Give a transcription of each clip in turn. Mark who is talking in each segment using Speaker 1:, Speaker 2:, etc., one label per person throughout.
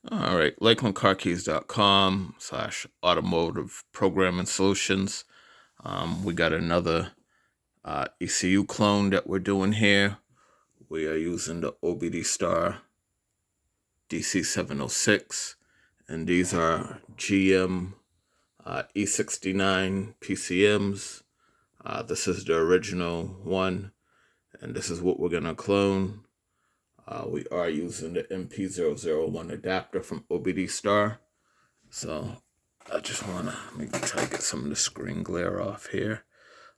Speaker 1: All right, lakelandcarkeys.com/automotive programming solutions. We got another ECU clone that we're doing here. We are using the OBDSTAR DC706, and these are GM E69 PCMs. This is the original one, and this is what we're going to clone. We are using the MP001 adapter from OBDSTAR. So I just want to maybe try to get some of the screen glare off here.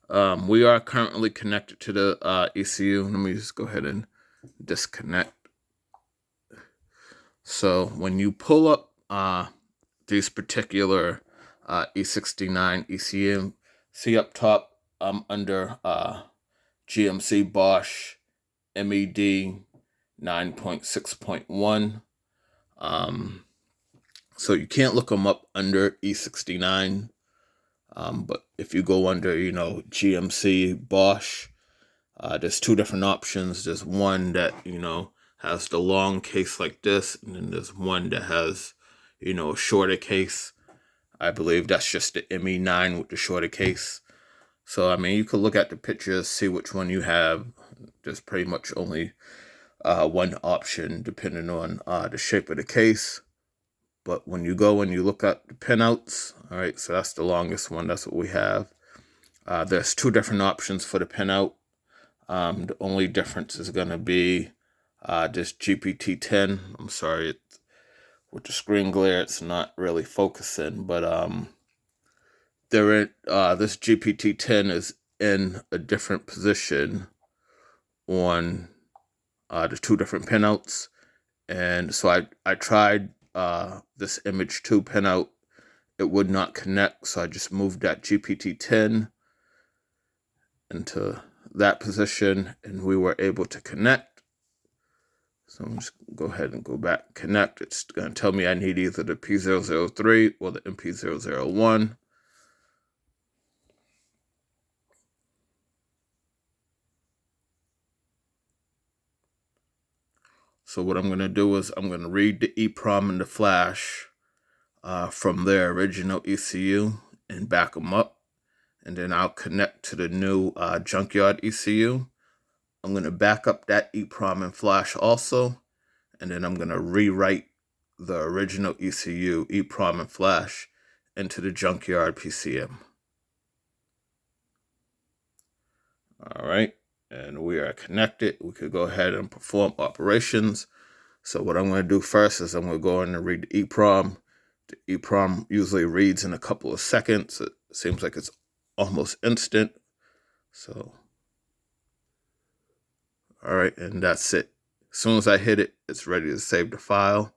Speaker 1: We are currently connected to the ECU. Let me just go ahead and disconnect. So when you pull up these particular E69 ECU, see up top, I'm under GMC Bosch MED 9.6.1. So you can't look them up under E69. But if you go under, GMC Bosch, there's two different options. There's one that, has the long case like this, and then there's one that has, a shorter case. I believe that's just the ME9 with the shorter case. So, you could look at the pictures, see which one you have. There's pretty much only one option depending on the shape of the case. But when you go and you look at the pinouts, all right, so that's the longest one. That's what we have. There's two different options for the pinout. The only difference is going to be this GPT-10. I'm sorry, with the screen glare, it's not really focusing. But this GPT-10 is in a different position on the two different pinouts. And so I tried this image 2 pinout. It would not connect, so I just moved that GPT-10 into that position, and we were able to connect. So I'm just go ahead and go back, connect. It's going to tell me I need either the P003 or the MP001. So what I'm going to do is I'm going to read the EEPROM and the flash from their original ECU and back them up. And then I'll connect to the new junkyard ECU. I'm going to back up that EEPROM and flash also. And then I'm going to rewrite the original ECU, EEPROM and flash, into the junkyard PCM. All right. And we are connected. We could go ahead and perform operations. So what I'm going to do first is I'm going to go in and read the EEPROM. The EEPROM usually reads in a couple of seconds. It seems like it's almost instant. So, all right, and that's it. As soon as I hit it, it's ready to save the file.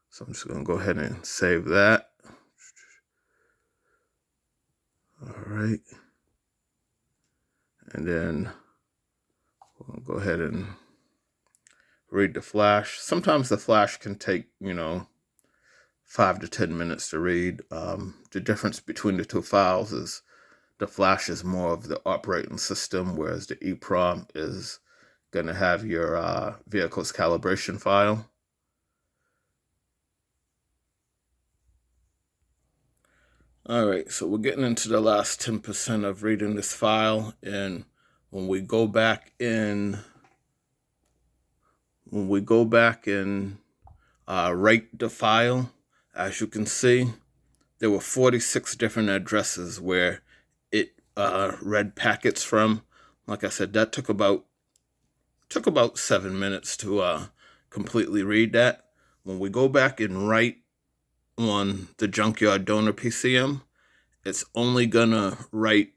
Speaker 1: So I'm just going to go ahead and save that. All right. And then we'll go ahead and read the flash. Sometimes the flash can take, 5 to 10 minutes to read. The difference between the two files is the flash is more of the operating system, whereas the EEPROM is going to have your vehicle's calibration file. All right, so we're getting into the last 10% of reading this file, and when we go back and write the file, as you can see, there were 46 different addresses where it read packets from. Like I said, that took about 7 minutes to completely read that. When we go back and write on the junkyard donor PCM, it's only gonna write,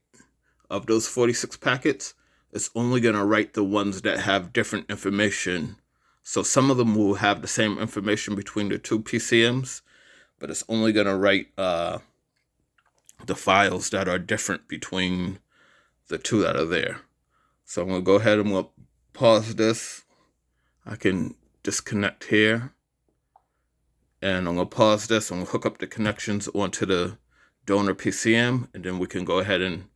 Speaker 1: of those 46 packets, it's only gonna write the ones that have different information. So some of them will have the same information between the two PCMs, but it's only gonna write the files that are different between the two that are there. So I'm gonna go ahead and we'll pause this. I can disconnect here. And I'm going to pause this and we'll hook up the connections onto the donor PCM, and then we can go ahead and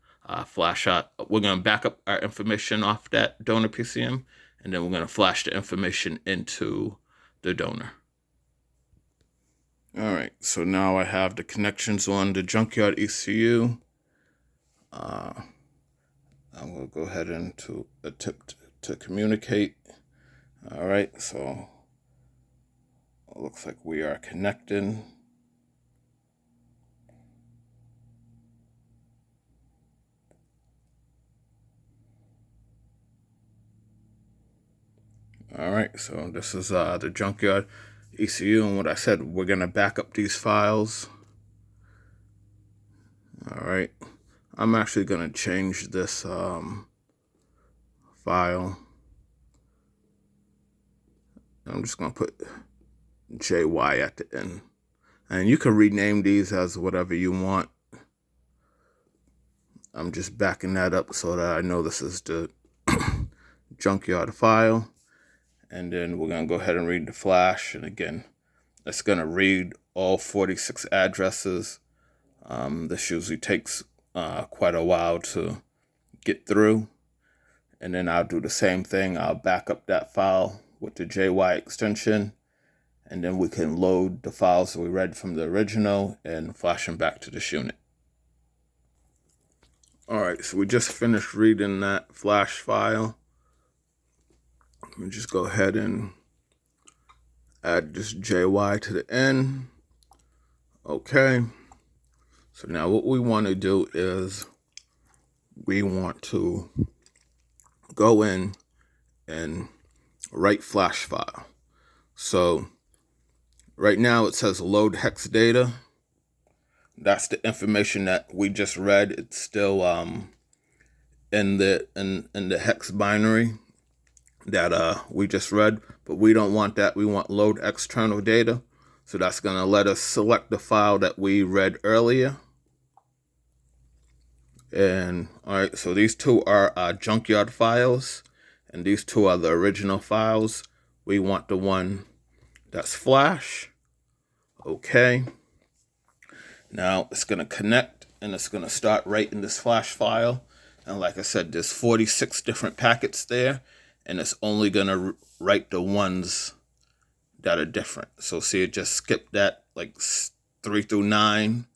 Speaker 1: flash out. We're going to back up our information off that donor PCM, and then we're going to flash the information into the donor. so now I have the connections on the junkyard ECU. I will go ahead and to attempt to communicate. All right, so it looks like we are connecting. All right, so this is the junkyard ECU, and what I said, we're gonna back up these files. All right, I'm actually gonna change this file. I'm just gonna put JY at the end, and you can rename these as whatever you want. I'm just backing that up so that I know this is the junkyard file. And then we're going to go ahead and read the flash. And again, it's going to read all 46 addresses. This usually takes quite a while to get through. And then I'll do the same thing. I'll back up that file with the JY extension. And then we can load the files that we read from the original and flash them back to this unit. All right, so we just finished reading that flash file. Let me just go ahead and add this JY to the end. Okay. So now what we want to do is we want to go in and write flash file. So right now it says load hex data. That's the information that we just read. It's still in the hex binary that we just read, but we don't want that. We want load external data. So that's going to let us select the file that we read earlier. And all right, so these two are junkyard files, and these two are the original files. We want the one that's flash. Okay. Now it's going to connect, and it's going to start writing this flash file. And like I said, there's 46 different packets there, and it's only going to write the ones that are different. So see, it just skipped that, like 3 through 9.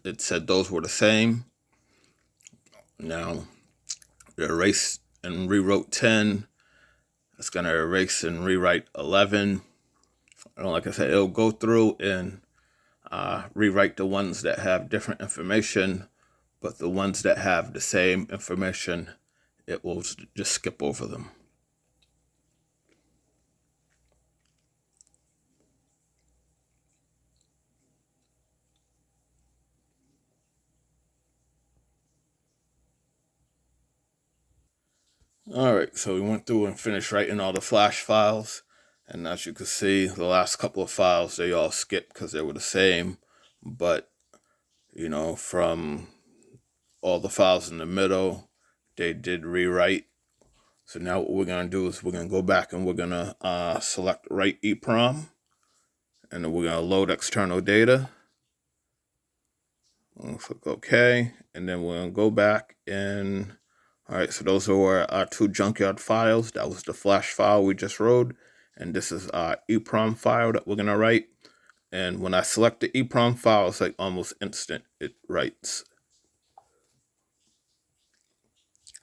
Speaker 1: It said those were the same. Now, it erased and rewrote 10. It's going to erase and rewrite 11. And like I said, it'll go through and rewrite the ones that have different information, but the ones that have the same information, it will just skip over them. All right, so we went through and finished writing all the flash files. And as you can see, the last couple of files, they all skipped because they were the same. But, you know, from all the files in the middle, they did rewrite. So now what we're going to do is we're going to go back and we're going to select write EEPROM. And then we're going to load external data. We'll click OK. And then we're going to go back and... All right, so those are our two junkyard files. That was the flash file we just wrote. And this is our EEPROM file that we're going to write. And when I select the EEPROM file, it's like almost instant. It writes.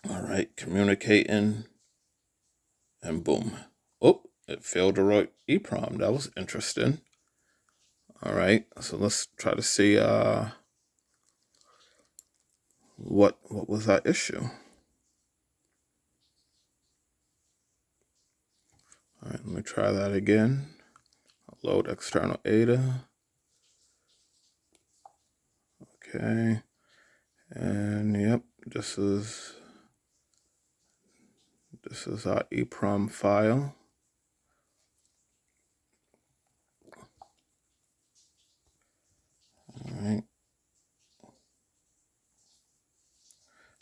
Speaker 1: All right, communicating. And boom. Oh, it failed to write EEPROM. That was interesting. All right, so let's try to see what was that issue. All right, let me try that again. Load external data. Okay. And yep, this is our EEPROM file. All right.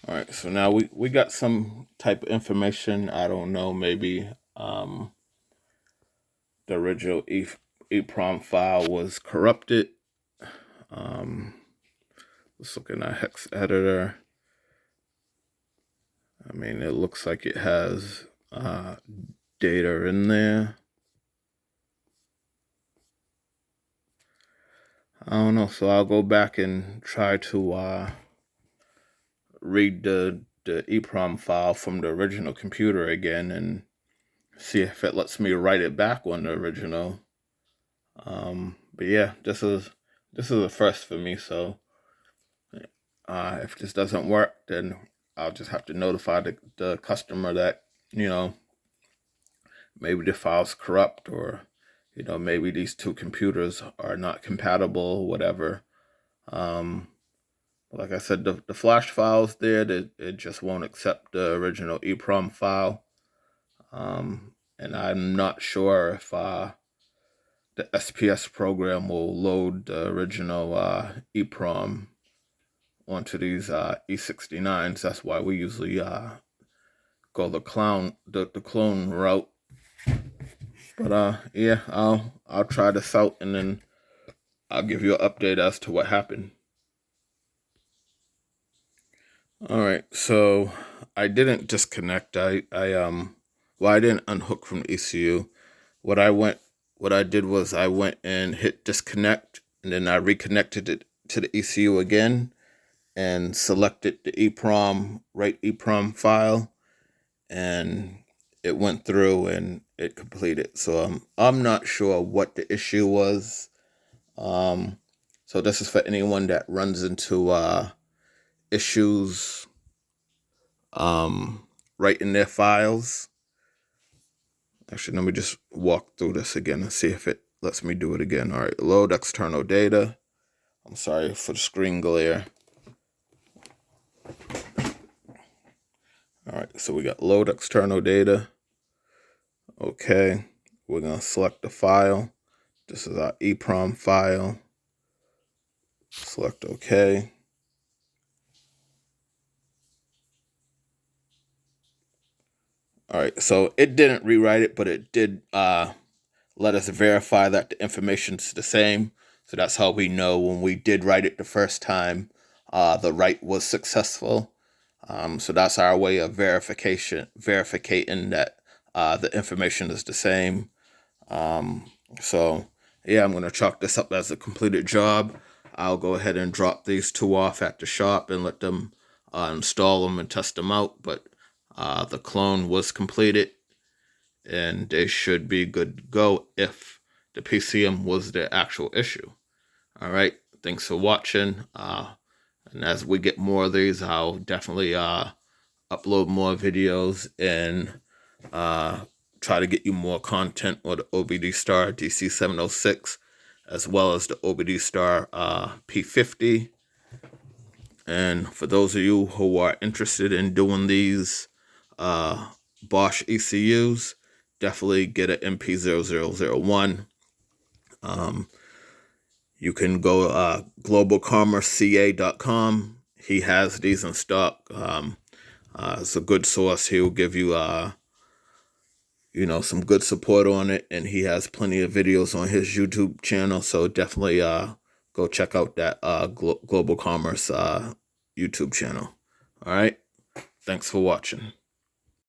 Speaker 1: All right, so now we got some type of information. I don't know, maybe the original EEPROM file was corrupted. Let's look in our hex editor. I mean, it looks like it has data in there. I don't know. So I'll go back and try to read the EEPROM file from the original computer again and see if it lets me write it back on the original. But yeah, this is a first for me. So if this doesn't work, then I'll just have to notify the customer that, maybe the file's corrupt, or, maybe these two computers are not compatible, whatever. Like I said, the flash file's there, that it just won't accept the original EEPROM file. And I'm not sure if the SPS program will load the original EEPROM onto these E69s. That's why we usually go the clone route. But yeah, I'll try this out, and then I'll give you an update as to what happened. All right, so I didn't disconnect. I didn't unhook from the ECU. What I did was I went and hit disconnect, and then I reconnected it to the ECU again, and selected the write EEPROM file, and it went through and it completed. So I'm not sure what the issue was. So this is for anyone that runs into issues writing their files. Actually, let me just walk through this again and see if it lets me do it again. All right, load external data. I'm sorry for the screen glare. All right, so we got load external data. Okay, we're gonna select the file. This is our EEPROM file. Select OK. All right, so it didn't rewrite it, but it did let us verify that the information's the same. So that's how we know when we did write it the first time, the write was successful. So that's our way of verificating that the information is the same. So yeah, I'm going to chalk this up as a completed job. I'll go ahead and drop these two off at the shop and let them install them and test them out. But the clone was completed, and they should be good to go if the PCM was the actual issue. All right, thanks for watching. And as we get more of these, I'll definitely upload more videos and try to get you more content on the OBDSTAR DC706, as well as the OBDSTAR P50. And for those of you who are interested in doing these Bosch ECUs, definitely get an MP0001. You can go globalcommerceca.com. He has these in stock. It's a good source. He'll give you some good support on it, and he has plenty of videos on his YouTube channel. So definitely go check out that Global Commerce YouTube channel. All right, thanks for watching.